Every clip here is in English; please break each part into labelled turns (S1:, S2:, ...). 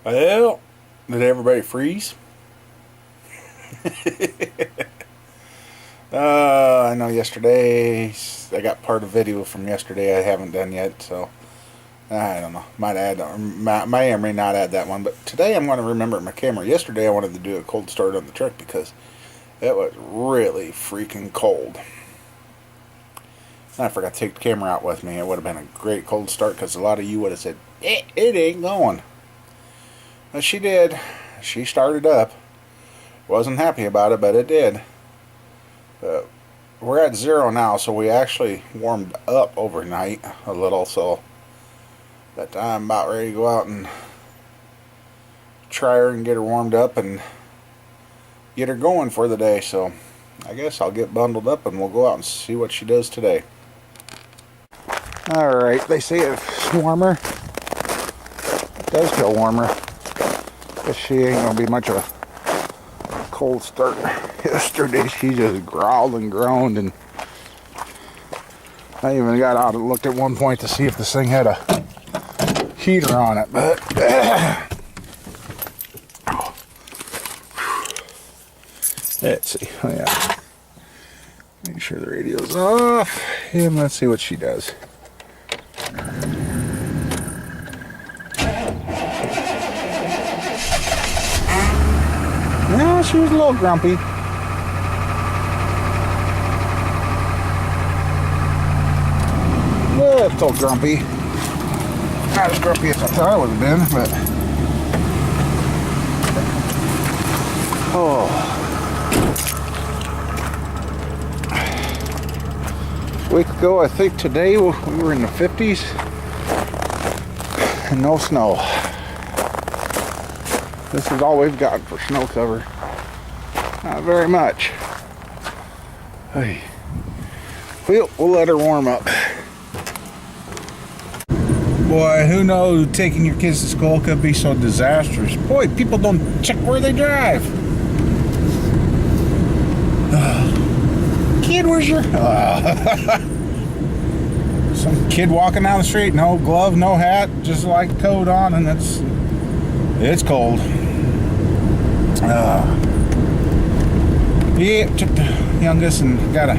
S1: Well, did everybody freeze? I know yesterday, I got part of video from yesterday I haven't done yet, so I don't know. Might add, or may or may not add that one, but today I'm going to remember my camera. Yesterday I wanted to do a cold start on the truck because it was really freaking cold. And I forgot to take the camera out with me. It would have been a great cold start because a lot of you would have said, it ain't going. But she did. She started up. Wasn't happy about it, but it did. But we're at 0 now, so we actually warmed up overnight a little, so that I'm about ready to go out and try her and get her warmed up and get her going for the day. So I guess I'll get bundled up and we'll go out and see what she does today. Alright, they say it's warmer. It does feel warmer. But she ain't gonna be much of a cold start. Yesterday she just growled and groaned, and I even got out and looked at one point to see if this thing had a heater on it, but let's see. Oh, yeah, make sure the radio's off and let's see what she does. No, she was a little grumpy. A little grumpy. Not as grumpy as I thought it would have been, but a week ago, I think today we were in the 50s and no snow. This is all we've got for snow cover. Not very much. Hey, we'll let her warm up. Boy, who knows, taking your kids to school could be so disastrous. Boy, people don't check where they drive. Kid, where's your... some kid walking down the street, no glove, no hat, just like coat on, and it's cold. Yeah, took the youngest and got a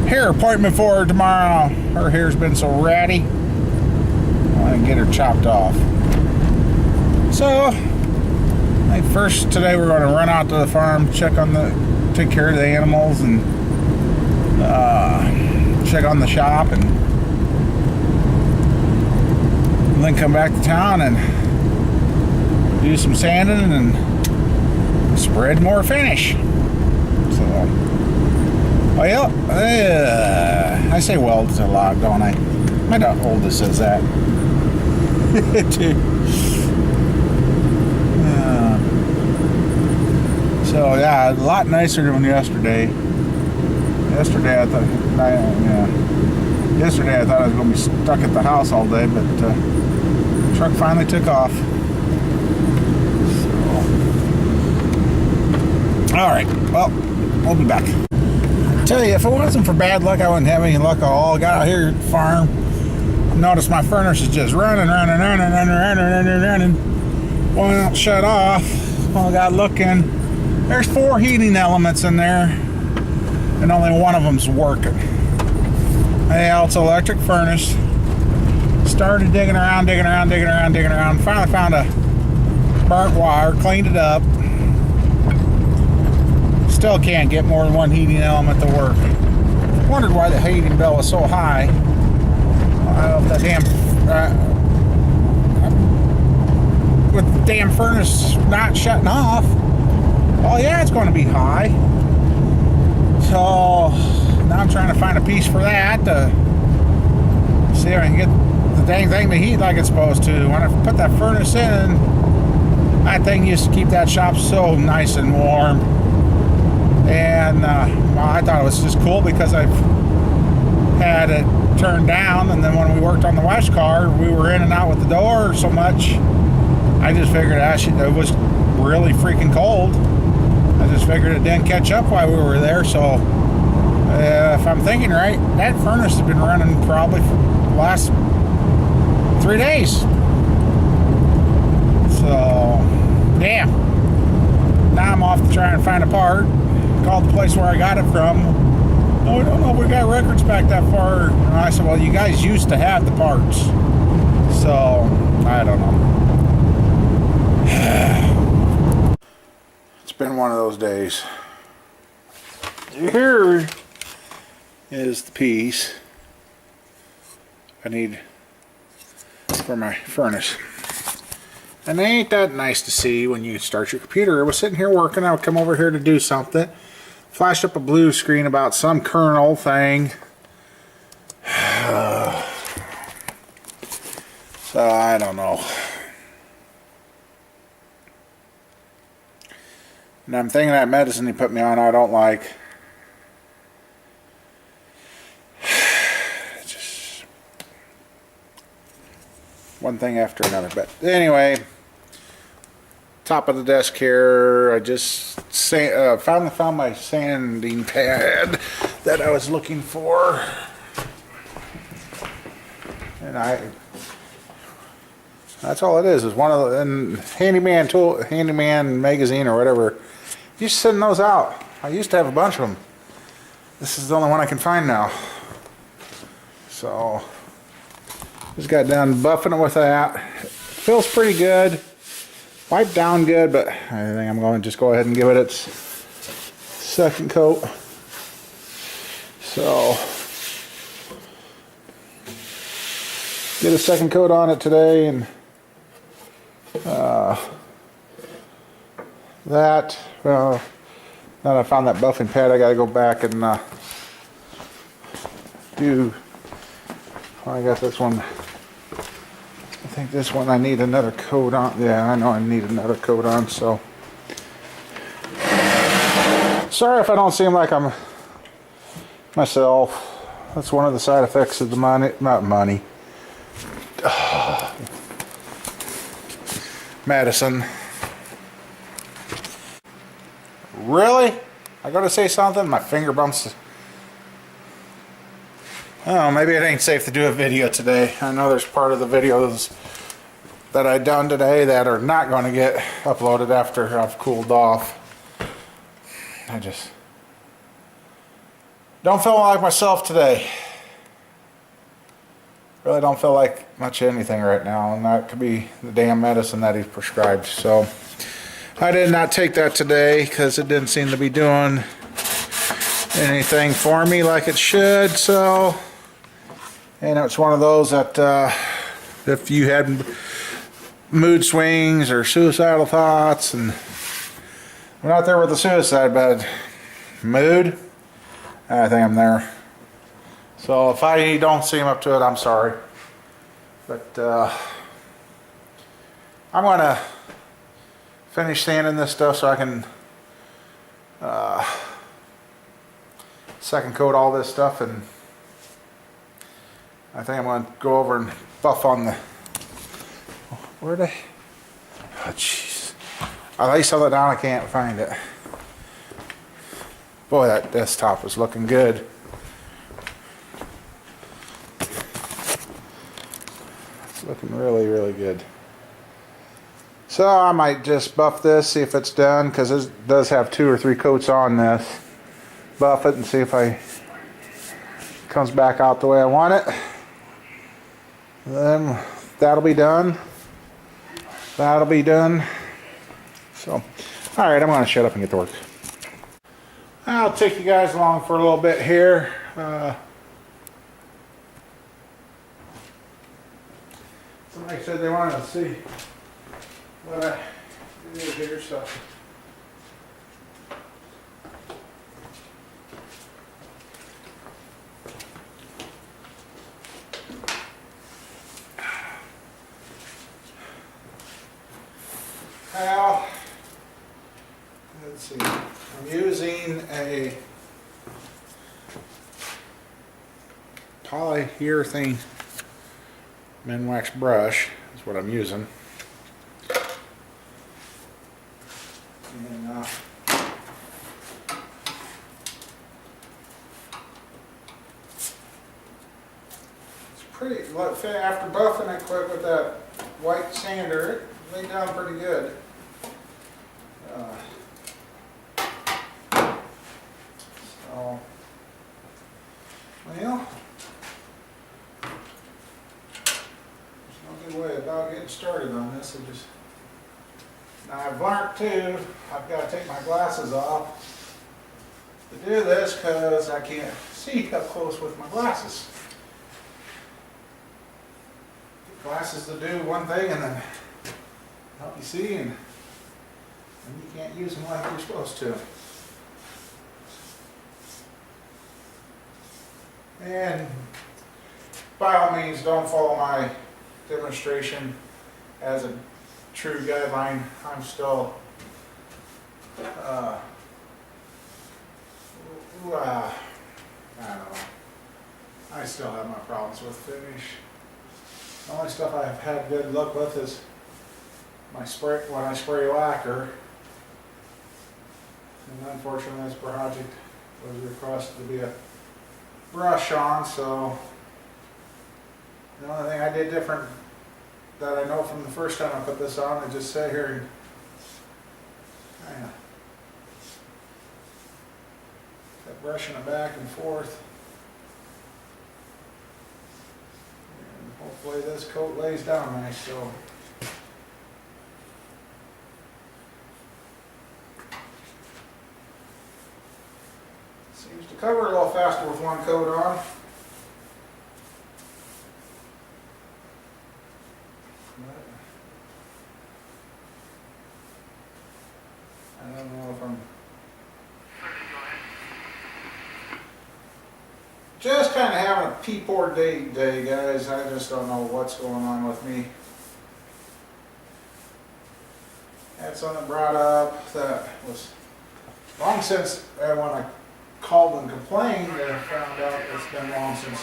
S1: hair appointment for her tomorrow. Her hair's been so ratty. I want to get her chopped off. So, first today we're going to run out to the farm, take care of the animals, and check on the shop, and then come back to town and do some sanding and spread more finish. So, well, I say weld a lot, don't I? My oldest says that. So yeah, a lot nicer than yesterday. Yesterday I thought I was going to be stuck at the house all day, but the truck finally took off. So, all right, well, we'll be back. I tell you, if it wasn't for bad luck, I wouldn't have any luck at all. I got out here at the farm. Notice my furnace is just running. Won't shut off. Well, I got looking. There's 4 heating elements in there, and only one of them's working. Yeah, it's an electric furnace. Started digging around. Finally found a burnt wire, cleaned it up. Still can't get more than one heating element to work. Wondered why the heating bill was so high. I don't know if that with the damn furnace not shutting off. Oh yeah, it's going to be high. So now I'm trying to find a piece for that to see if I can get the dang thing to heat like it's supposed to. When I put that furnace in, that thing used to keep that shop so nice and warm. And well, I thought it was just cool because I've had it turned down, and then when we worked on the wash car, we were in and out with the door so much. I just figured it was really freaking cold. I just figured it didn't catch up while we were there. So if I'm thinking right, that furnace has been running probably for the last 3 days. So, damn. Now I'm off to try and find a part. Called the place where I got it from. Oh, we don't know if we got records back that far. And I said, well, you guys used to have the parts. So, I don't know. It's been one of those days. Here is the piece I need for my furnace. And ain't that nice to see when you start your computer? I was sitting here working, I would come over here to do something. Flashed up a blue screen about some kernel thing. So I don't know. And I'm thinking that medicine he put me on I don't like. Just one thing after another. But anyway, top of the desk here, I just found my sanding pad that I was looking for. And that's all it is one of the handyman magazine or whatever. You should send those out. I used to have a bunch of them. This is the only one I can find now. So just got done buffing it with that. It feels pretty good. Wiped down good, but I think I'm going to just go ahead and give it its second coat. So get a second coat on it today, and now that I found that buffing pad, I got to go back and do. I guess this one. I think this one I need another coat on. Yeah, I know I need another coat on. So sorry if I don't seem like I'm myself. That's one of the side effects of the medicine. Really? I gotta say something? My finger bumps. Oh, maybe it ain't safe to do a video today. I know there's part of the videos that I done today that are not going to get uploaded after I've cooled off. I just don't feel like myself today. Really don't feel like much of anything right now, and that could be the damn medicine that he's prescribed. So I did not take that today because it didn't seem to be doing anything for me like it should. So, and it's one of those that if you had mood swings or suicidal thoughts, and we're not there with the suicide, but mood, I think I'm there. So if I don't seem up to it, I'm sorry. But I'm going to finish sanding this stuff so I can second coat all this stuff, and I think I'm going to go over and buff on the, where'd I, oh jeez, I lay something down, I can't find it. Boy, that desktop was looking good. It's looking really, really good. So I might just buff this, see if it's done, because it does have 2 or 3 coats on this. Buff it and see if it comes back out the way I want it. Then that'll be done. That'll be done. So, alright, I'm going to shut up and get to work. I'll take you guys along for a little bit here. Somebody said they wanted to see what I did here, so. Now, let's see, I'm using a polyurethane Minwax brush, is what I'm using. And, it's pretty, after buffing it quick with that white sander, laid down pretty good. So, well, there's no good way about getting started on this. Now I've learned too, I've got to take my glasses off to do this because I can't see up close with my glasses. Get glasses to do one thing and then help you see, and you can't use them like you're supposed to. And by all means, don't follow my demonstration as a true guideline. I'm still I don't know. I still have my problems with finish. The only stuff I've had good luck with is my spray, when I spray lacquer. And unfortunately this project was requested to be a brush on, so the only thing I did different that I know from the first time I put this on, I just sat here and kind of kept brushing it back and forth. And hopefully this coat lays down nice. So seems to cover a little faster with one coat on. I don't know if I'm just kind of having a pee-poor day today, guys. I just don't know what's going on with me. Had something brought up that was long since when I called and complained, I found out it's been long since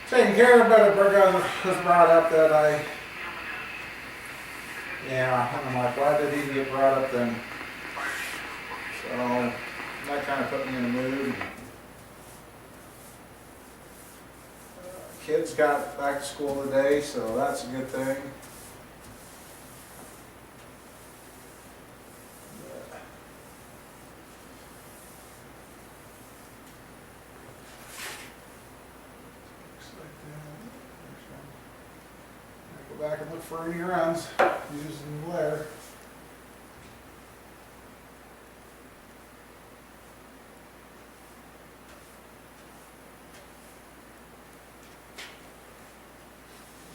S1: taken care of, but it was brought up that yeah, and I'm like, why did it even get brought up then? So that kind of put me in a mood. Kids got back to school today, so that's a good thing. Go back and look for any runs using glare.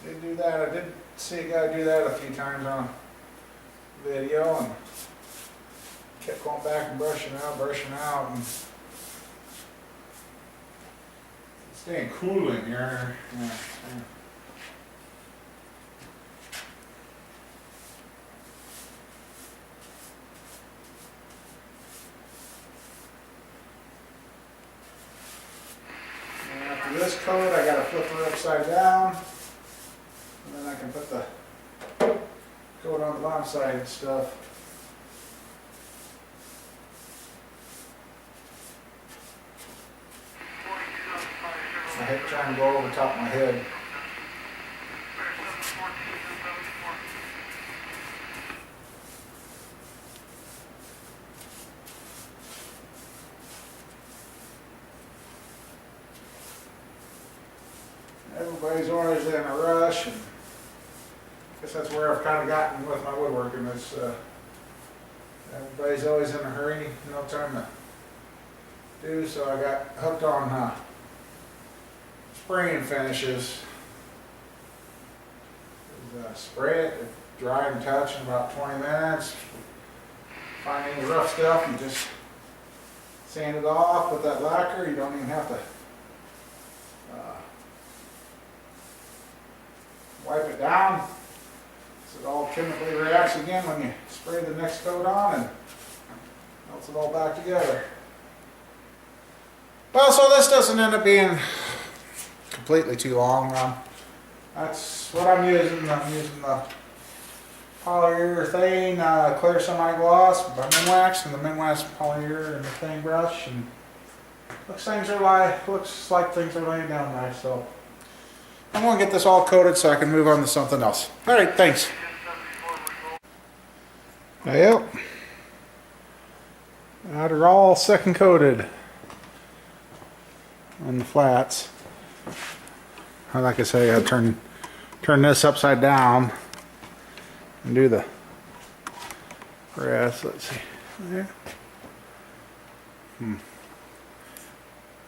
S1: Did do that. I did see a guy do that a few times on video, and kept going back and brushing out, and staying cool in here. Yeah. This coat, I got to flip her upside down, and then I can put the coat on the bottom side and stuff. I hate trying to go over the top of my head. Everybody's always in a rush, and I guess that's where I've kind of gotten with my woodworking. It's everybody's always in a hurry, no time to do. So I got hooked on spraying finishes. Spray it, dry and touch in about 20 minutes. Find any rough stuff, you just sand it off with that lacquer. You don't even have to wipe it down, so it all chemically reacts again when you spray the next coat on, and melts it all back together. Well, so this doesn't end up being completely too long. That's what I'm using. I'm using the polyurethane clear semi-gloss by Minwax, and the Minwax polyurethane and the thing brush, and looks like things are laying down nice. So I'm going to get this all coated so I can move on to something else. All right, thanks. Yep. They're all second coated on the flats. Like I say, I gotta turn this upside down and do the rest. Let's see. There.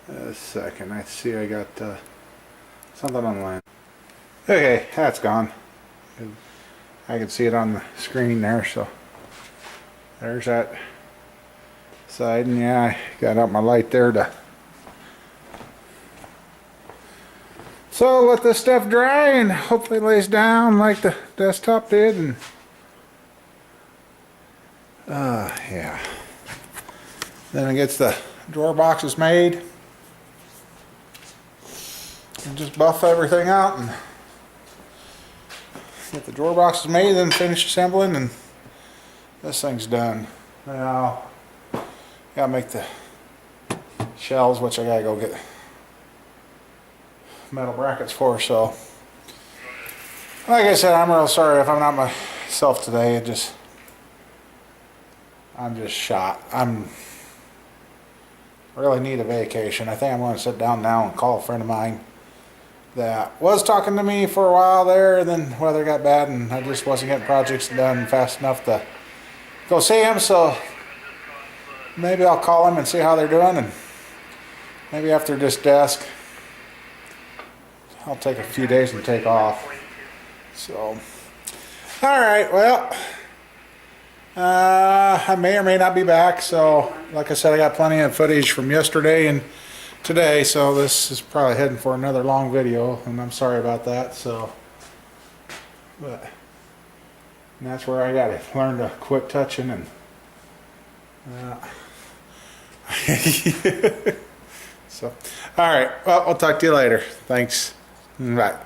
S1: A second. I see I got something on the line. Okay, that's gone. I can see it on the screen there, so there's that side, and yeah, I got out my light there to so let this stuff dry and hopefully it lays down like the desktop did. And yeah, then it gets the drawer boxes made and just buff everything out and get the drawer boxes made, then finish assembling, and this thing's done. Now gotta make the shelves, which I gotta go get metal brackets for. So like I said, I'm real sorry if I'm not myself today. I'm just shot. I'm really need a vacation. I think I'm going to sit down now and call a friend of mine that was talking to me for a while there, and then weather got bad and I just wasn't getting projects done fast enough to go see him. So maybe I'll call him and see how they're doing, and maybe after this desk I'll take a few days and take off. So alright, well, I may or may not be back. So like I said, I got plenty of footage from yesterday and today, so this is probably heading for another long video, and I'm sorry about that. So but and that's where I gotta learn to quit touching and so alright, well, I'll talk to you later. Thanks. Bye.